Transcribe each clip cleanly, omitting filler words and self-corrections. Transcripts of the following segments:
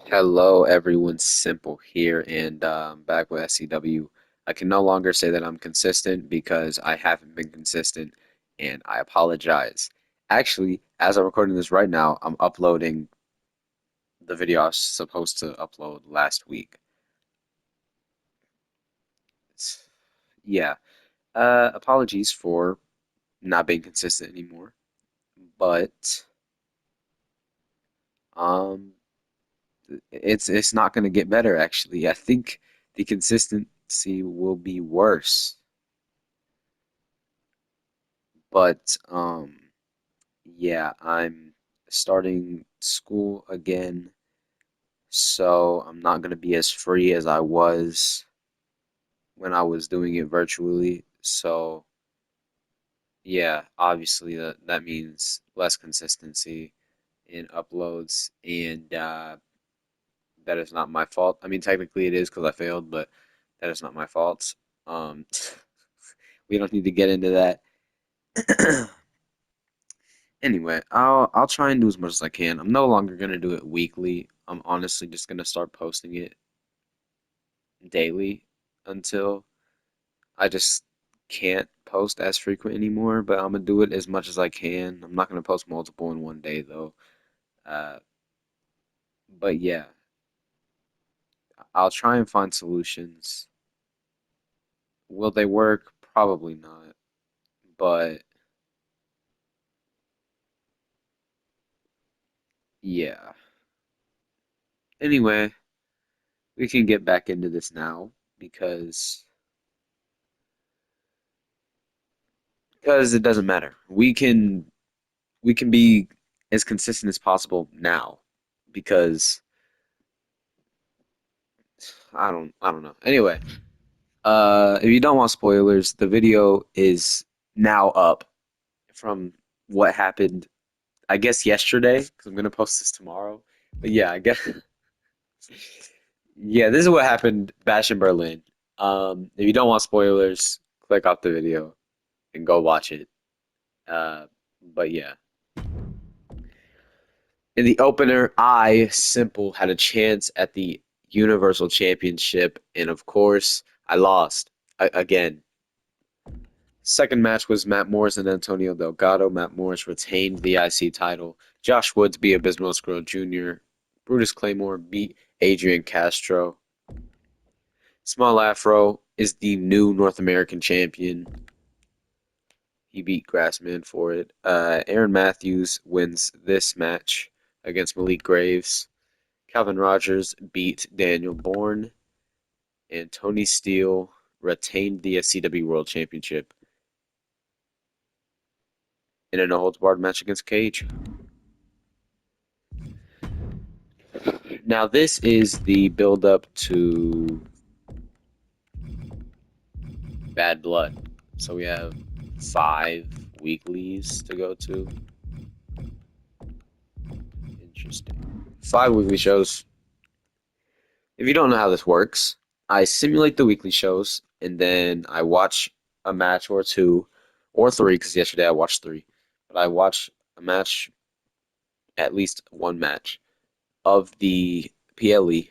Hello, everyone. Simple here, and back with SCW. I can no longer say that I'm consistent because I haven't been consistent, and I apologize. Actually, as I'm recording this right now, I'm uploading the video I was supposed to upload last week. It's- yeah, apologies for not being consistent anymore, but um, it's not going to get better. Actually, I think the consistency will be worse. But yeah, I'm starting school again, so I'm not gonna be as free as I was when I was doing it virtually. So yeah, obviously that means less consistency in uploads, and that is not my fault. I mean, technically it is because I failed, but that is not my fault. Um, we don't need to get into that. Anyway, I'll try and do as much as I can. I'm no longer gonna do it weekly. I'm honestly just gonna start posting it daily until I just can't post as frequent anymore, but I'm gonna do it as much as I can. I'm not gonna post multiple in one day though. Uh, but yeah, I'll try and find solutions. Will they work? Probably not. But yeah. Anyway, we can get back into this now because it doesn't matter. We can be as consistent as possible now because I don't know. Anyway, if you don't want spoilers, the video is now up from what happened, I guess yesterday, because I'm gonna post this tomorrow. But yeah, I guess yeah, this is what happened Bash in Berlin. If you don't want spoilers, click off the video and go watch it. But yeah. In the opener, I, Simple, had a chance at the Universal Championship, and of course, I lost again. Second match was Matt Morris and Antonio Delgado. Matt Morris retained the IC title. Josh Woods beat Abysmal Scroll Jr. Brutus Claymore beat Adrian Castro. Small Afro is the new North American champion. He beat Grassman for it. Aaron Matthews wins this match against Malik Graves. Calvin Rogers beat Daniel Bourne, and Tony Steele retained the SCW World Championship in a no holds barred match against Cage. Now, this is the build up to Bad Blood. So we have 5 weeklies to go to. Interesting. 5 weekly shows. If you don't know how this works, I simulate the weekly shows and then I watch a match or two or three, because yesterday I watched three, but I watch a match, at least one match of the PLE.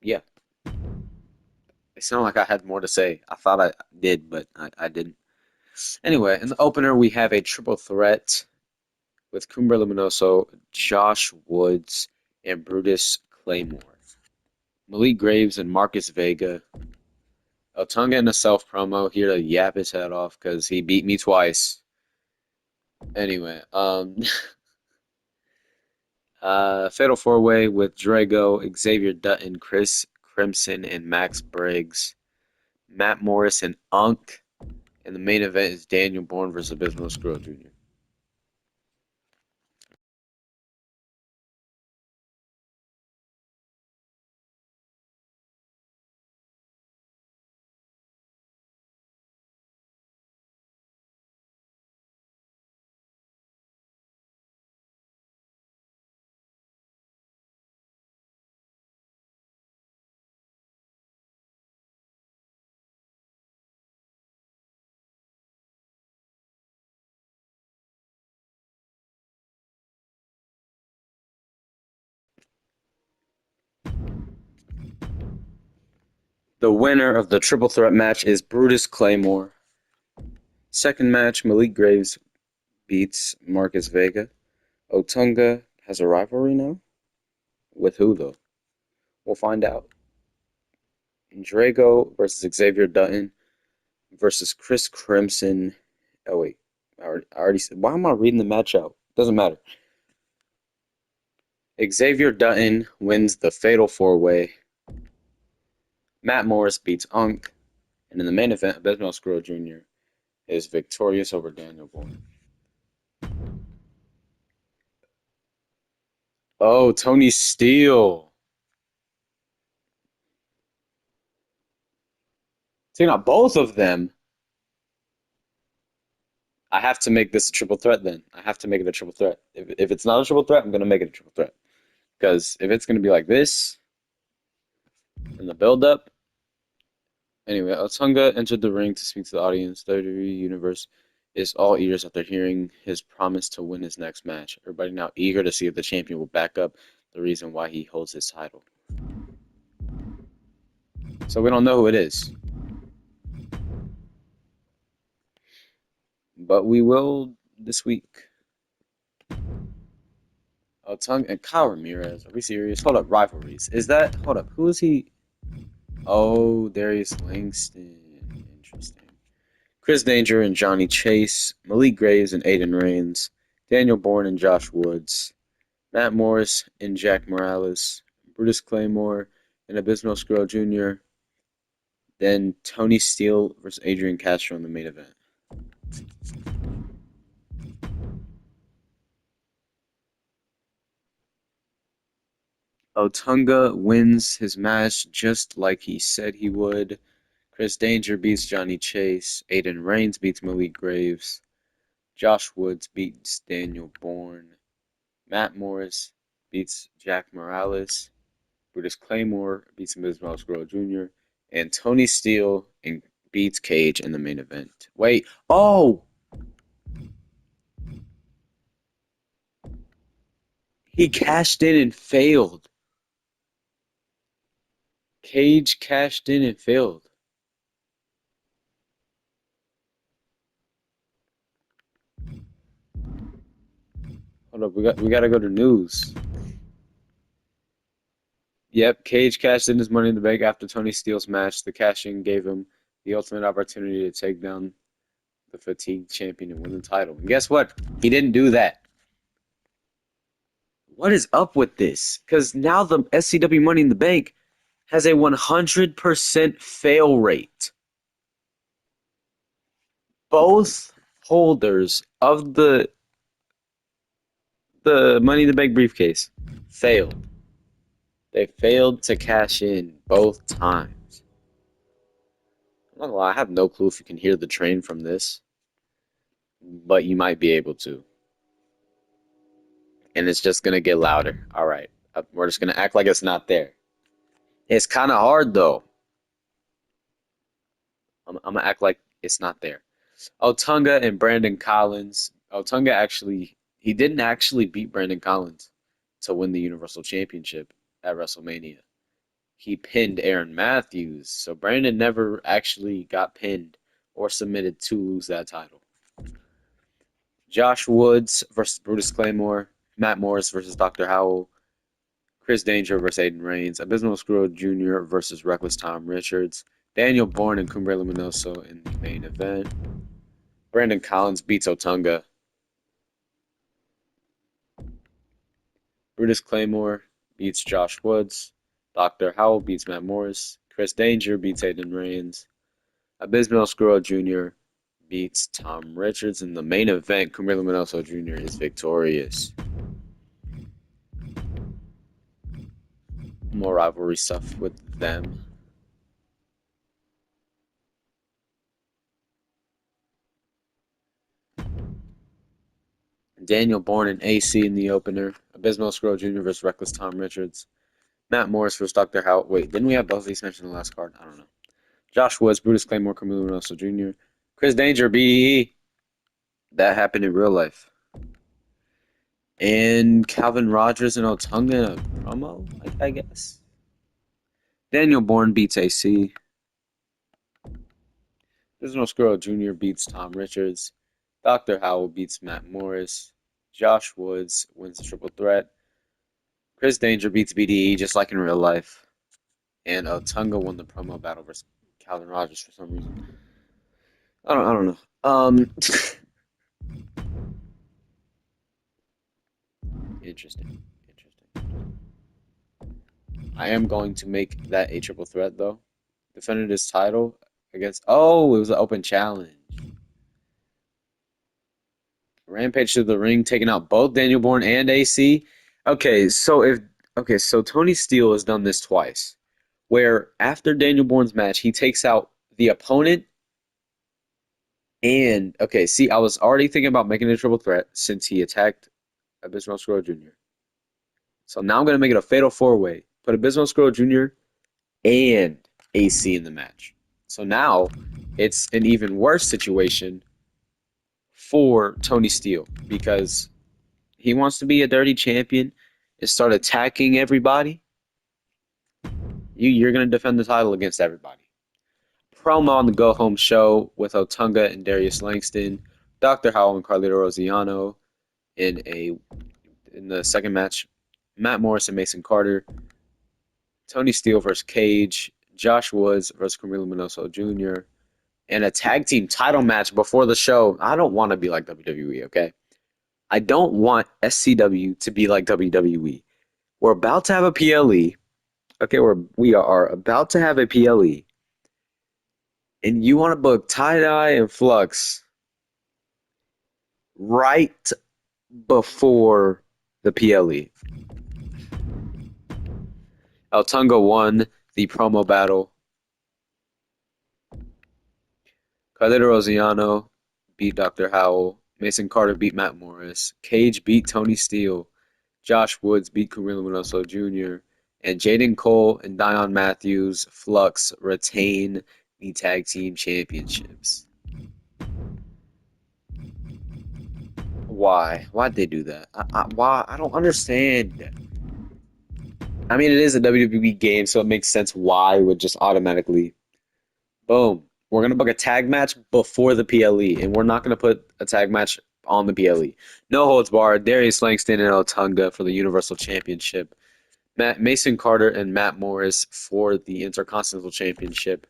Yeah, it sounded like I had more to say. I thought I did, but I didn't. Anyway, in the opener, we have a triple threat with Cumber Luminoso, Josh Woods, and Brutus Claymore. Malik Graves and Marcus Vega. Otunga in a self promo here to yap his head off because he beat me twice. Anyway, Fatal Four Way with Drago, Xavier Dutton, Chris Crimson, and Max Briggs. Matt Morris and Unk. And the main event is Daniel Bourne versus Abysmal Screw Jr. The winner of the triple threat match is Brutus Claymore. Second match, Malik Graves beats Marcus Vega. Otunga has a rivalry now? With who, though? We'll find out. Drago versus Xavier Dutton versus Chris Crimson. Oh, wait. I already said. Why am I reading the match out? Doesn't matter. Xavier Dutton wins the Fatal 4-Way. Matt Morris beats Unk. And in the main event, Abednego Scurll Jr. is victorious over Daniel Bourne. Oh, Tony Steele. Taking out both of them. I have to make this a triple threat then. I have to make it a triple threat. If it's not a triple threat, I'm going to make it a triple threat. Because if it's going to be like this, in the build-up. Anyway, Otunga entered the ring to speak to the audience. WWE Universe is all ears after hearing his promise to win his next match. Everybody now eager to see if the champion will back up the reason why he holds his title. So we don't know who it is. But we will this week. Otunga and Kyle Ramirez. Are we serious? Hold up, rivalries. Is that... Hold up, who is he? Oh, Darius Langston. Interesting. Chris Danger and Johnny Chase. Malik Graves and Aiden Reigns. Daniel Bourne and Josh Woods. Matt Morris and Jack Morales. Brutus Claymore and Abednego Scurll Jr. Then Tony Steele versus Adrian Castro in the main event. Otunga wins his match just like he said he would. Chris Danger beats Johnny Chase. Aiden Reigns beats Malik Graves. Josh Woods beats Daniel Bourne. Matt Morris beats Jack Morales. Brutus Claymore beats Abednego Scurll Jr. And Tony Steele beats Cage in the main event. Wait. Oh! He cashed in and failed. Cage cashed in and failed. Hold up, we gotta go to news. Yep, Cage cashed in his Money in the Bank after Tony Steele's match. The cash-in gave him the ultimate opportunity to take down the fatigued champion and win the title. And guess what? He didn't do that. What is up with this? Because now the SCW Money in the Bank has a 100% fail rate. Both holders of the Money in the Bank briefcase failed. They failed to cash in both times. I'm not gonna lie, I have no clue if you can hear the train from this, but you might be able to. And it's just gonna get louder. All right, we're just gonna act like it's not there. It's kind of hard though. I'm gonna act like it's not there. Otunga and Brandon Collins. He didn't actually beat Brandon Collins to win the Universal Championship at WrestleMania. He pinned Aaron Matthews, so Brandon never actually got pinned or submitted to lose that title. Josh Woods versus Brutus Claymore. Matt Morris versus Dr. Howell. Chris Danger versus Aiden Reigns. Abednego Scurll Jr. versus Reckless Tom Richards. Daniel Bourne and Cumbre Luminoso in the main event. Brandon Collins beats Otunga. Brutus Claymore beats Josh Woods. Dr. Howell beats Matt Morris. Chris Danger beats Aiden Reigns. Abednego Scurll Jr. beats Tom Richards. In the main event, Cumbre Luminoso Jr. is victorious. More rivalry stuff with them. Daniel Bourne and AC in the opener. Abednego Scurll Jr. versus Reckless Tom Richards. Matt Morris versus Dr. Howell. Wait, didn't we have both of these mentioned in the last card? I don't know. Josh Woods, Brutus Claymore, Camilo Russell Jr. Chris Danger, BEE. That happened in real life. And Calvin Rogers and Otunga in a promo, I guess. Daniel Bourne beats AC. Bismarck Squirrel Jr. beats Tom Richards. Dr. Howell beats Matt Morris. Josh Woods wins the triple threat. Chris Danger beats BDE just like in real life. And Otunga won the promo battle versus Calvin Rogers for some reason. I don't know. Interesting. I am going to make that a triple threat though. Defended his title against. Oh, it was an open challenge. Rampage to the ring, taking out both Daniel Bourne and AC. So Tony Steele has done this twice, where after Daniel Bourne's match, he takes out the opponent. And see, I was already thinking about making it a triple threat since he attacked Abysmal Squirrel Jr. So now I'm gonna make it a fatal four-way. Put Abysmal Squirrel Jr. and AC in the match. So now it's an even worse situation for Tony Steele because he wants to be a dirty champion and start attacking everybody. You're going to defend the title against everybody. Promo on the Go Home show with Otunga and Darius Langston, Dr. Howell and Carlito Rosiano in the second match, Matt Morris and Mason Carter, Tony Steele versus Cage, Josh Woods versus Camilo Minoso Jr., and a tag team title match before the show. I don't want to be like WWE, okay? I don't want SCW to be like WWE. We're about to have a PLE. Okay, we are about to have a PLE. And you want to book Tie-Dye and Flux right before the PLE. Otunga won the promo battle. Carlito Rosiano beat Dr. Howell. Mason Carter beat Matt Morris. Cage beat Tony Steele. Josh Woods beat Camilo Minoso Jr. And Jaden Cole and Dion Matthews, Flux, retain the tag team championships. Why? Why'd they do that? Why? I don't understand. I mean, it is a WWE game, so it makes sense why it would just automatically. Boom. We're going to book a tag match before the PLE, and we're not going to put a tag match on the PLE. No holds barred. Darius Langston and Otunga for the Universal Championship. Mason Carter and Matt Morris for the Intercontinental Championship.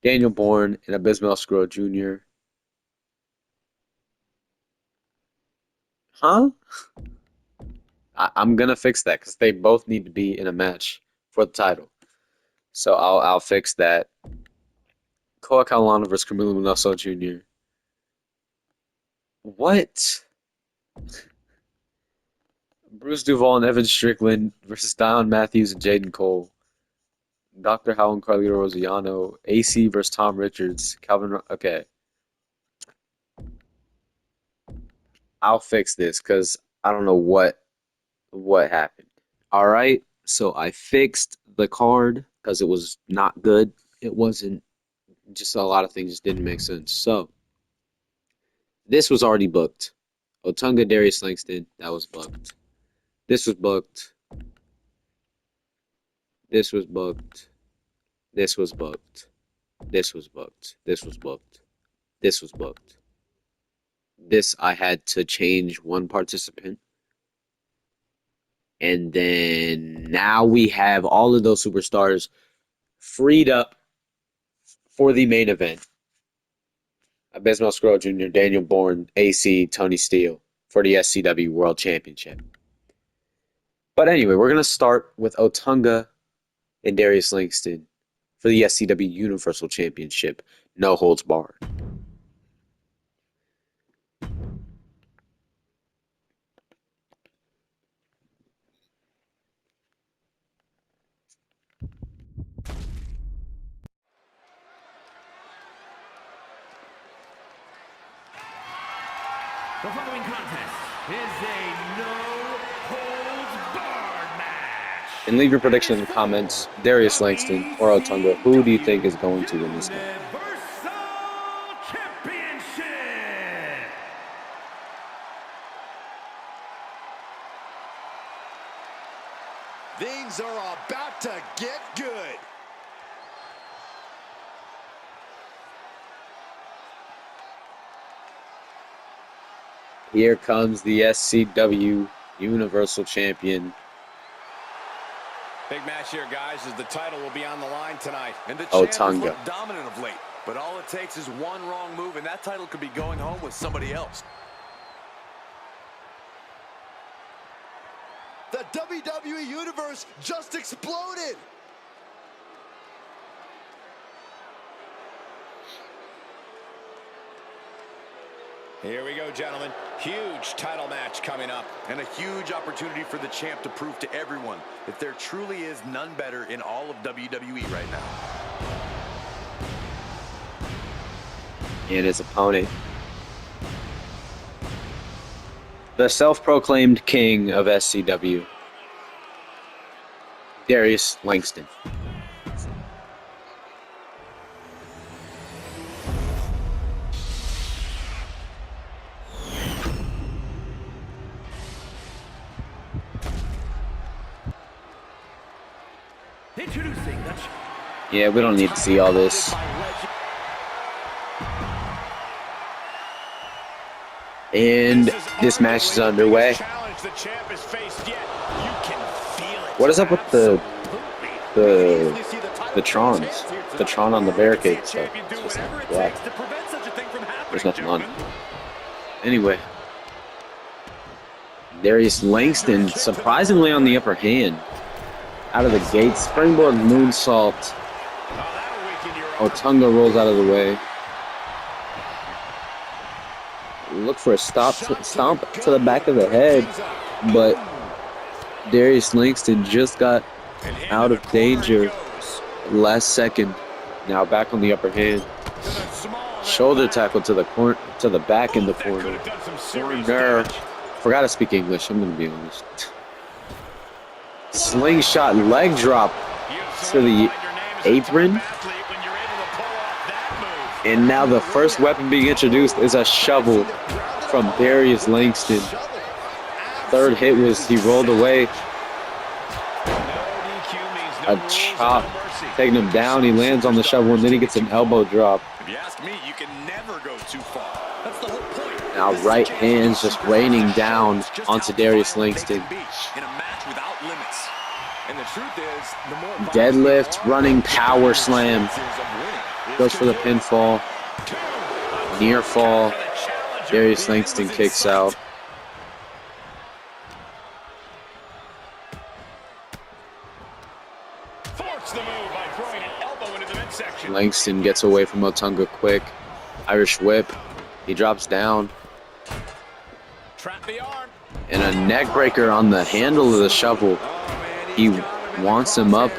Daniel Bourne and Abysmal Squirrel Jr. Huh? I'm going to fix that because they both need to be in a match for the title. So I'll fix that. Koa Kalana versus Camilo Minoso Jr. What? Bruce Duval and Evan Strickland versus Dion Matthews and Jaden Cole. Dr. Howell and Carlito Rosiano. AC versus Tom Richards. Okay. I'll fix this because I don't know what happened. All right. So I fixed the card because it was not good. It wasn't. Just a lot of things just didn't make sense. So this was already booked. Otunga Darius Langston, that was booked. This was booked. This was booked. This was booked. This was booked. This was booked. This was booked. This I had to change one participant. And then now we have all of those superstars freed up for the main event. Abysmal Squirrel Jr., Daniel Bourne, AC, Tony Steele for the SCW World Championship. But anyway, we're going to start with Otunga and Darius Langston for the SCW Universal Championship. No holds barred. The following contest is a no-holds-barred match. And leave your prediction in the comments. Darius Langston or Otunga, who do you think is going to win this match? Universal Championship. Things are about to get good. Here comes the SCW Universal Champion. Big match here, guys, as the title will be on the line tonight. And the Oh, champ has Tonga. looked dominant of late. But all it takes is one wrong move, and that title could be going home with somebody else. The WWE Universe just exploded. Here we go, gentlemen. Huge title match coming up. And a huge opportunity for the champ to prove to everyone that there truly is none better in all of WWE right now. And his opponent, the self-proclaimed king of SCW, Darius Langston. Introducing the Yeah, we don't need to see all this. And this match is underway. What is up with the Trons? The Tron on the barricade stuff. It's just like black. There's nothing on it. Anyway. Darius Langston surprisingly on the upper hand. Out of the gate, springboard moonsault. Otunga rolls out of the way. Look for a stomp to the back of the head, but Darius Langston just got out of danger last second. Now back on the upper hand. Shoulder tackle to the corner, to the back in the corner. Forgot to speak English. I'm gonna be honest. Slingshot leg drop to the apron. And now the first weapon being introduced is a shovel from Darius Langston. Third hit was he rolled away. A chop taking him down. He lands on the shovel and then he gets an elbow drop. If you ask me, you can never go too far. That's the whole point. Now right hands just raining down onto Darius Langston. In a match without limits. And the truth is, the more Deadlift, running power slam. Goes for the pinfall. Near fall. Darius Langston kicks out. Langston gets away from Otunga quick. Irish whip. He drops down. And a neck breaker on the handle of the shovel. He wants him up.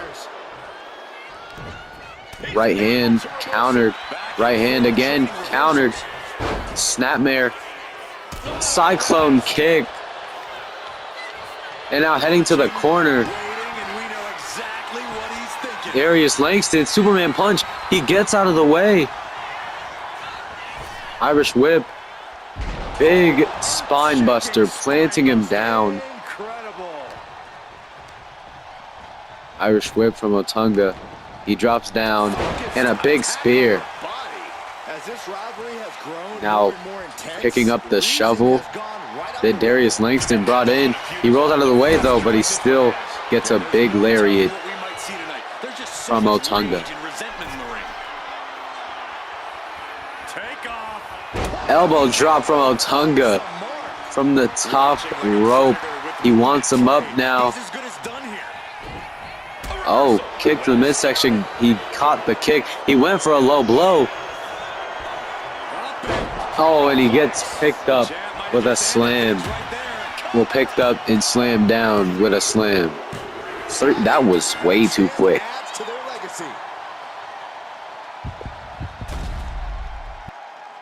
Right hand countered. Right hand again countered. Snapmare. Cyclone kick. And now heading to the corner. Darius Langston, Superman punch. He gets out of the way. Irish whip. Big spine buster, planting him down. Irish whip from Otunga. He drops down. And a big spear. Now picking up the shovel that Darius Langston brought in. He rolls out of the way though, but he still gets a big lariat from Otunga. Elbow drop from Otunga from the top rope. He wants him up now. Oh, kick to the midsection. He caught the kick. He went for a low blow. Oh, and he gets picked up with a slam. Well, picked up and slammed down with a slam. That was way too quick.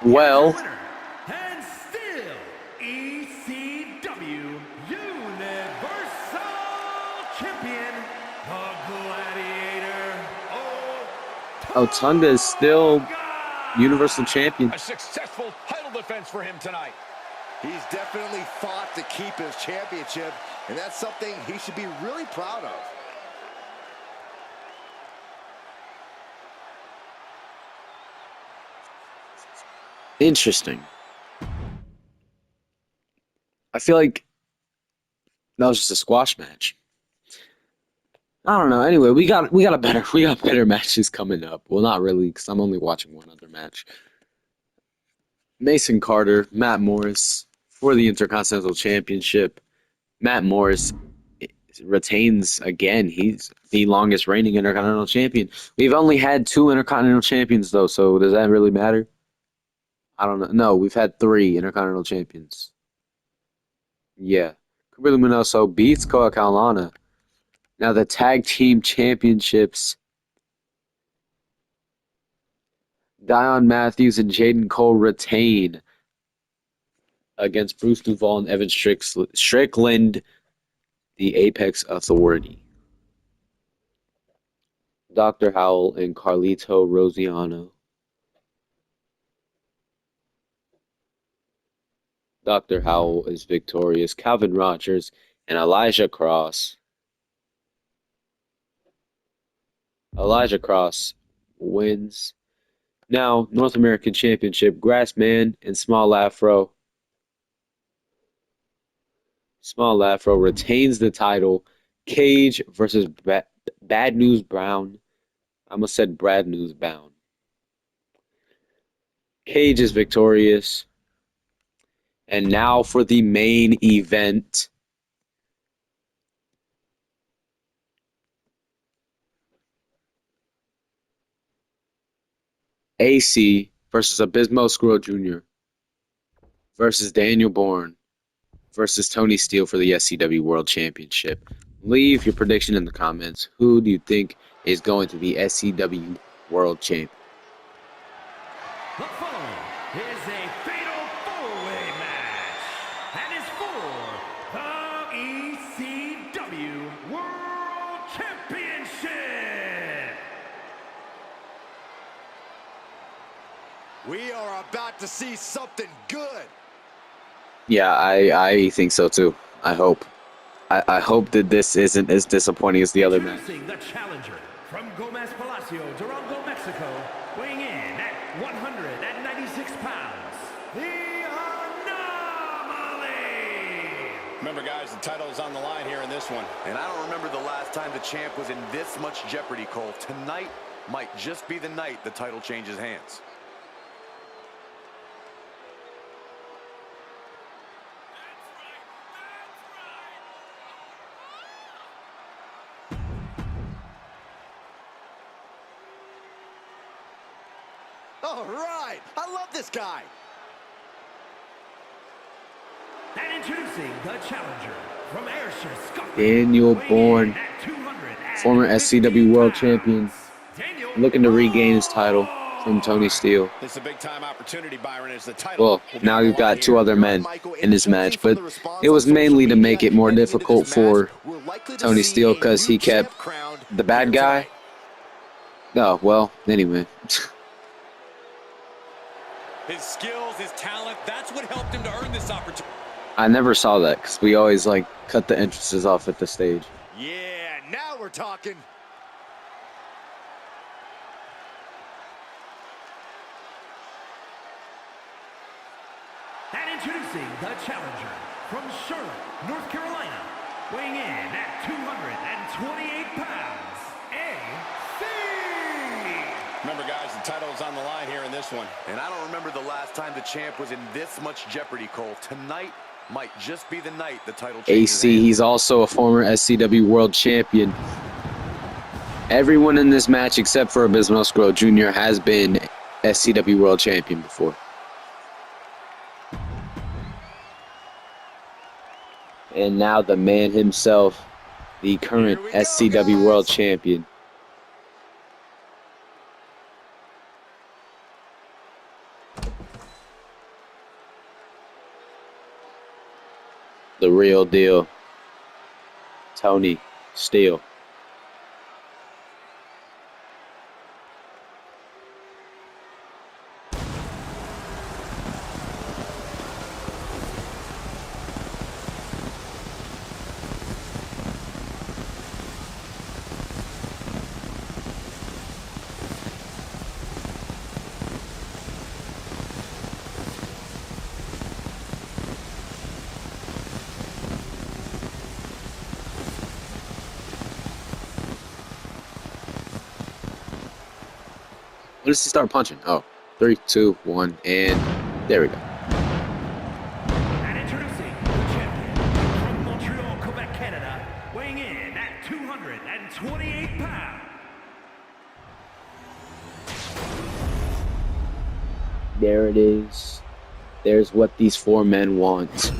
Well, and still ECW Universal Champion, the Gladiator. Otunga is still Universal Champion. A successful title defense for him tonight. He's definitely fought to keep his championship, and that's something he should be really proud of. Interesting. I feel like that was just a squash match. I don't know. Anyway, we got better matches coming up. Well, not really, because I'm only watching one other match. Mason Carter, Matt Morris for the Intercontinental Championship. Matt Morris retains again. He's the longest reigning Intercontinental Champion. We've only had 2 Intercontinental Champions though, so does that really matter? I don't know. No, we've had 3 Intercontinental Champions. Yeah. Kuber Luminoso beats Koa Kaulana. Now the Tag Team Championships. Dion Matthews and Jaden Cole retain against Bruce Duval and Evan Strickland, the Apex Authority. Dr. Howell and Carlito Rosiano. Dr. Howell is victorious. Calvin Rogers and Elijah Cross. Elijah Cross wins. Now, North American Championship, Grassman and Small Afro. Small Afro retains the title. Cage versus Bad News Brown. I almost said Brad News Brown. Cage is victorious. And now for the main event. AC versus Abismo Screw Jr. versus Daniel Bourne versus Tony Steele for the SCW World Championship. Leave your prediction in the comments. Who do you think is going to be SCW World Champion? The following is a fatal 4-way match and is for the ECW World Championship. We are about to see something good. Yeah, I think so too. I hope. I hope that this isn't as disappointing as the other match. Introducing the challenger from Gomez Palacio, Durango, Mexico, weighing in at 196 pounds, the Anomaly. Remember, guys, the title is on the line here in this one. And I don't remember the last time the champ was in this much jeopardy, Cole. Tonight might just be the night the title changes hands. All right, I love this guy. And introducing the challenger from Ayrshire, Scotland, Daniel weighing Bourne, in at 215 former SCW World Champion, pounds, Daniel looking to regain his title from Tony Steele. This is a big-time opportunity, Byron, as the title. Well, now you've got 2 other men in this match, but it was mainly to make it more difficult for Tony Steele because he kept the bad guy. Oh, well, anyway. His skills, his talent, that's what helped him to earn this opportunity. I never saw that because we always cut the entrances off at the stage. Yeah, now we're talking. And introducing the challenger from Charlotte, North Carolina, weighing in at 228 pounds, AC. Remember, guys, the title is on the line here in this one. And I don't remember the last time the champ was in this much jeopardy, Cole. Tonight might just be the night the title changes AC, hands. he's also a former SCW World Champion. Everyone in this match except for Abismo Scroll Jr. has been SCW World Champion before. And now the man himself, the current Here we go, SCW guys. World Champion. The real deal, Tony Steele. When does he start punching? Oh, 3, 2, 1, and there we go. And introducing the champion from Montreal, Quebec, Canada, weighing in at 228 pounds. There it is. There's what these 4 men want.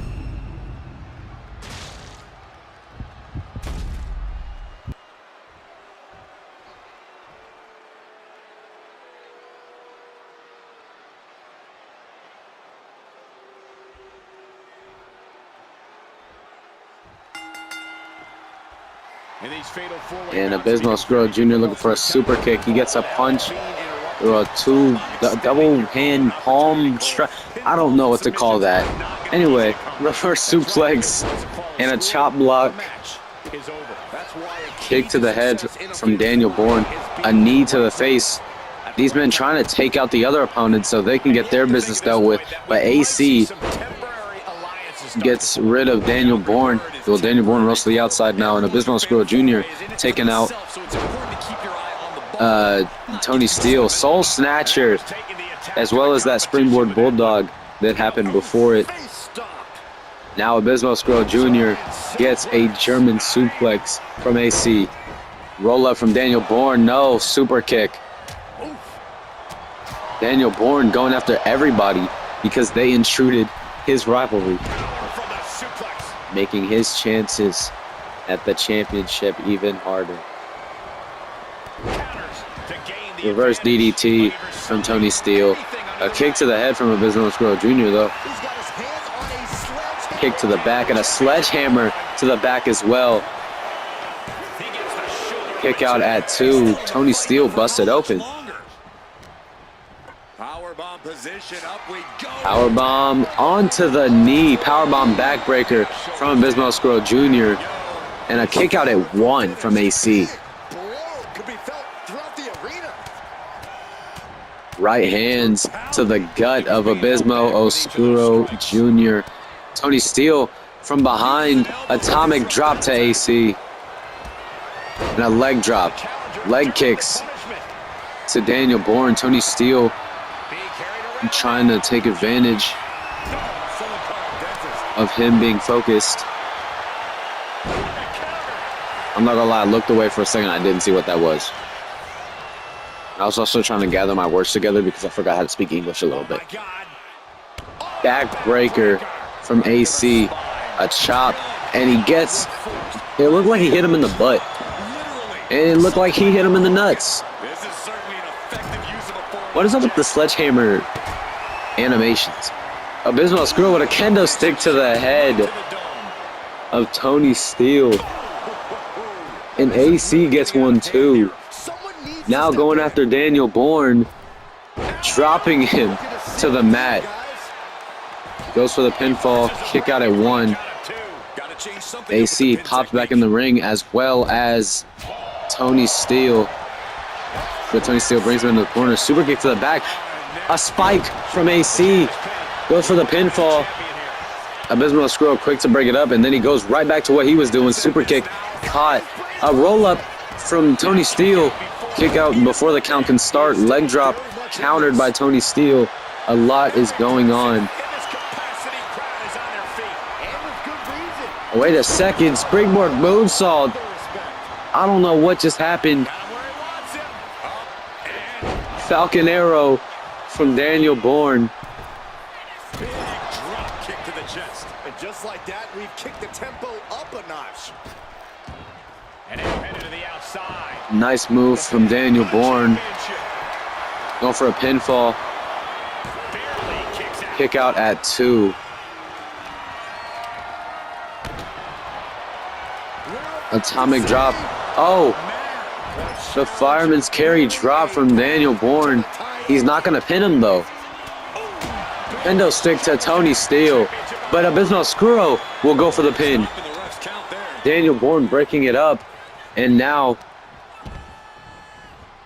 In these fatal four-way And bouts, Abysmal Squirrel Jr. looking for a super kick. He gets a punch. Or a double hand palm strike. I don't know what to call that. Anyway, reverse suplex and a chop block. Kick to the head from Daniel Bourne. A knee to the face. These men trying to take out the other opponent so they can get their business dealt with. But AC gets rid of Daniel Bourne. Well, Daniel Bourne rolls to the outside now, and Abysmal Squirrel Jr. taking out Tony Steele. Soul Snatcher, as well as that Springboard Bulldog that happened before it. Now Abysmal Squirrel Jr. gets a German suplex from AC. Roll up from Daniel Bourne. No, super kick. Daniel Bourne going after everybody because they intruded his rivalry, making his chances at the championship even harder. Reverse DDT from Tony Steele. A kick to the head from Abysmal Squirrel Jr. though. Kick to the back and a sledgehammer to the back as well. Kick out at 2. Tony Steele busted open. Powerbomb position, up we go. Powerbomb onto the knee. Powerbomb backbreaker from Abysmal Squirrel Jr. And a kick out at 1 from AC. Could be felt throughout the arena. Right hands to the gut of Abysmal Oscuro Jr. Tony Steele from behind. Atomic drop to AC. And a leg drop. Leg kicks to Daniel Bourne. Tony Steele trying to take advantage of him being focused. I'm not gonna lie, I looked away for a second. I didn't see what that was. I was also trying to gather my words together because I forgot how to speak English a little bit. Backbreaker from AC. A chop. And he gets... It looked like he hit him in the butt. And it looked like he hit him in the nuts. What is up with the sledgehammer animations? Abysmal Squirrel with a kendo stick to the head of Tony Steele. And AC gets one too. Now going after Daniel Bourne, dropping him to the mat. Goes for the pinfall, kick out at 1. AC pops back in the ring as well as Tony Steele. But Tony Steele brings him into the corner. Super kick to the back. A spike from AC. Goes for the pinfall. Abysmal Squirrel quick to break it up, and then he goes right back to what he was doing. Super kick caught. A roll up from Tony Steele. Kick out before the count can start. Leg drop countered by Tony Steele. A lot is going on. Wait a second. Springboard moonsault. I don't know what just happened. Falcon Arrow from Daniel Bourne. Big drop kick to the chest. And just like that, we've kicked the tempo up a notch. And now headed to the outside. Nice move from Daniel Bourne. Going for a pinfall. Kick out at 2. Atomic drop. Oh! The fireman's carry drop from Daniel Bourne. He's not going to pin him though. Kendo stick to Tony Steele. But Abysmal Squirrel will go for the pin. Daniel Bourne breaking it up. And now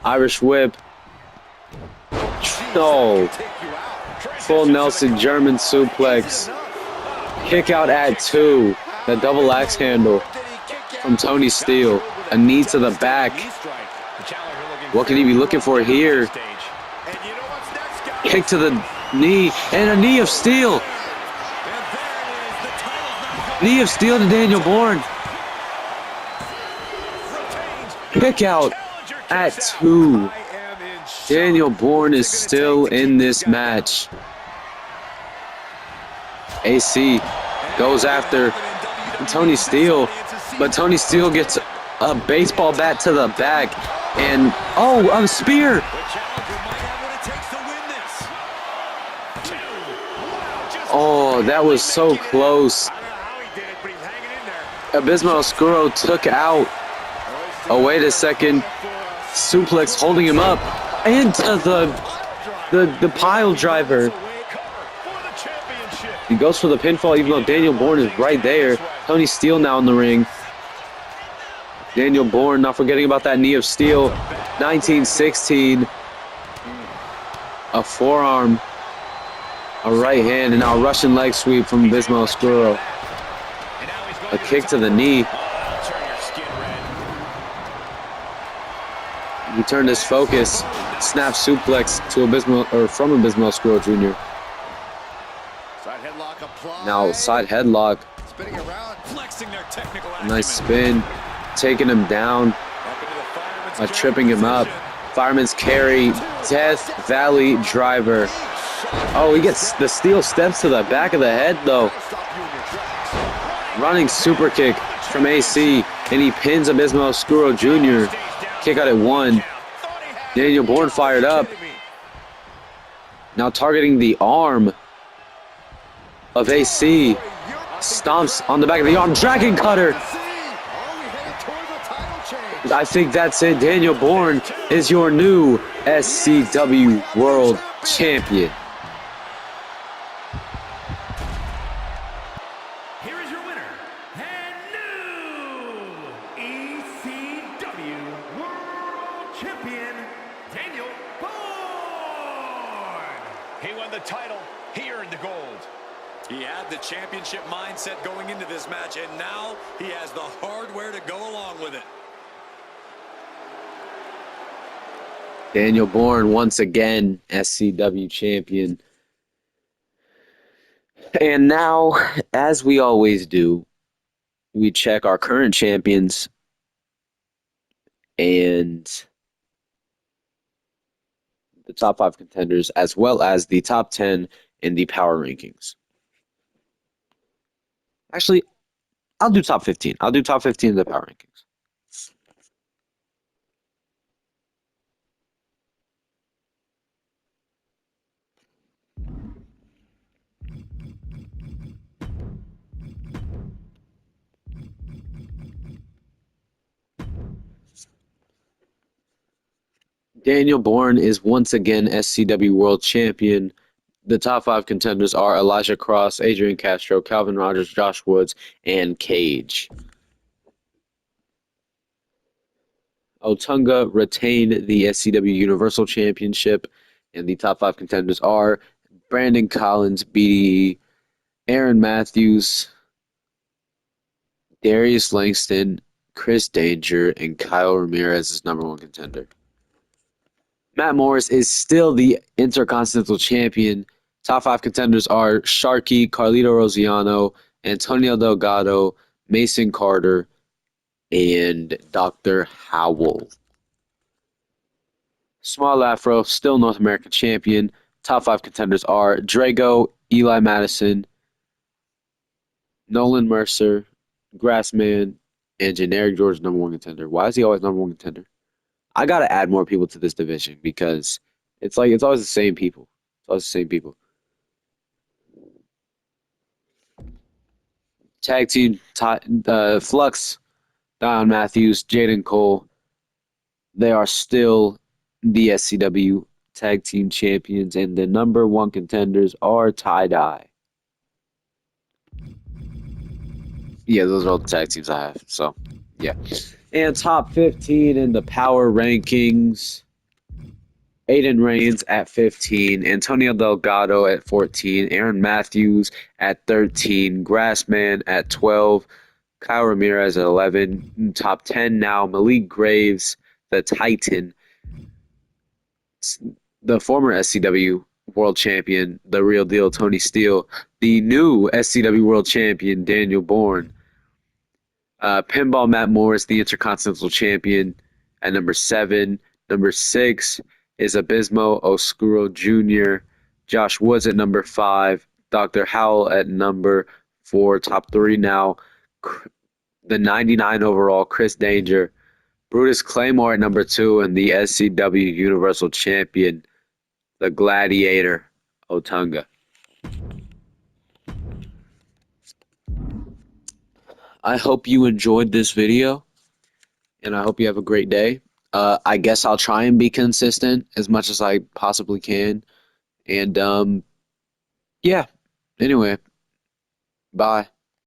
Irish whip. Oh. Full Nelson German suplex. Kick out at 2. The double axe handle from Tony Steele. A knee to the back. What can he be looking for here? Kick to the knee, and a knee of steel. Knee of steel to Daniel Bourne. Kick out at 2. Daniel Bourne is still in this match. AC goes after Tony Steele, but Tony Steele gets a baseball bat to the back, and a spear. Oh, that was so close. Abismo Oscuro took out. Oh, wait a second. Suplex holding him up into the pile driver. He goes for the pinfall even though Daniel Bourne is right there. Tony Steele now in the ring. Daniel Bourne, not forgetting about that knee of steel. 1916. A forearm. A right hand, and now a Russian leg sweep from Abismo Oscuro. A kick to the knee. He turned his focus. Snap suplex to from Abismo Oscuro Jr. Now side headlock. Nice spin. Taking him down by tripping him up. Fireman's carry. Death Valley driver. Oh, he gets the steel steps to the back of the head though. Running super kick from AC, and he pins Abismo Oscuro Jr. Kick out at 1. Daniel Bourne fired up. Now targeting the arm of AC. Stomps on the back of the arm. Dragon cutter. I think that's it. Daniel Bourne is your new SCW World Champion. Here is your winner and new ECW World Champion, Daniel Bourne. He won the title. He earned the gold. He had the championship mindset going into this match, and now he has the hardware to go along with it. Daniel Bourne, once again, SCW champion. And now, as we always do, we check our current champions and the top 5 contenders, as well as the top 10 in the power rankings. Actually, I'll do top 15. I'll do top 15 in the power rankings. Daniel Bourne is once again SCW World Champion. The top 5 contenders are Elijah Cross, Adrian Castro, Calvin Rogers, Josh Woods, and Cage. Otunga retained the SCW Universal Championship, and the top 5 contenders are Brandon Collins, BDE, Aaron Matthews, Darius Langston, Chris Danger, and Kyle Ramirez is number 1 contender. Matt Morris is still the Intercontinental Champion. Top 5 contenders are Sharky, Carlito Rosiano, Antonio Delgado, Mason Carter, and Dr. Howell. Small Afro, still North American Champion. Top 5 contenders are Drago, Eli Madison, Nolan Mercer, Grassman, and Generic George, number 1 contender. Why is he always number 1 contender? I gotta add more people to this division because it's always the same people. It's always the same people. Tag team, Flux, Don Matthews, Jaden Cole. They are still the SCW Tag Team Champions, and the number 1 contenders are Tie-Dye. Yeah, those are all the tag teams I have. So, yeah. And top 15 in the power rankings. Aiden Reigns at 15, Antonio Delgado at 14, Aaron Matthews at 13, Grassman at 12, Kyle Ramirez at 11. Top 10 now, Malik Graves, the Titan, the former SCW World Champion, the real deal, Tony Steele. The new SCW World Champion, Daniel Bourne. Pinball Matt Morris, the Intercontinental Champion, at number 7. Number 6 is Abismo Oscuro Jr. Josh Woods at number 5. Dr. Howell at number 4. Top 3 now. The 99 overall, Chris Danger. Brutus Claymore at number 2. And the SCW Universal Champion, the Gladiator, Otunga. I hope you enjoyed this video, and I hope you have a great day. I guess I'll try and be consistent as much as I possibly can. And, yeah. Anyway, bye.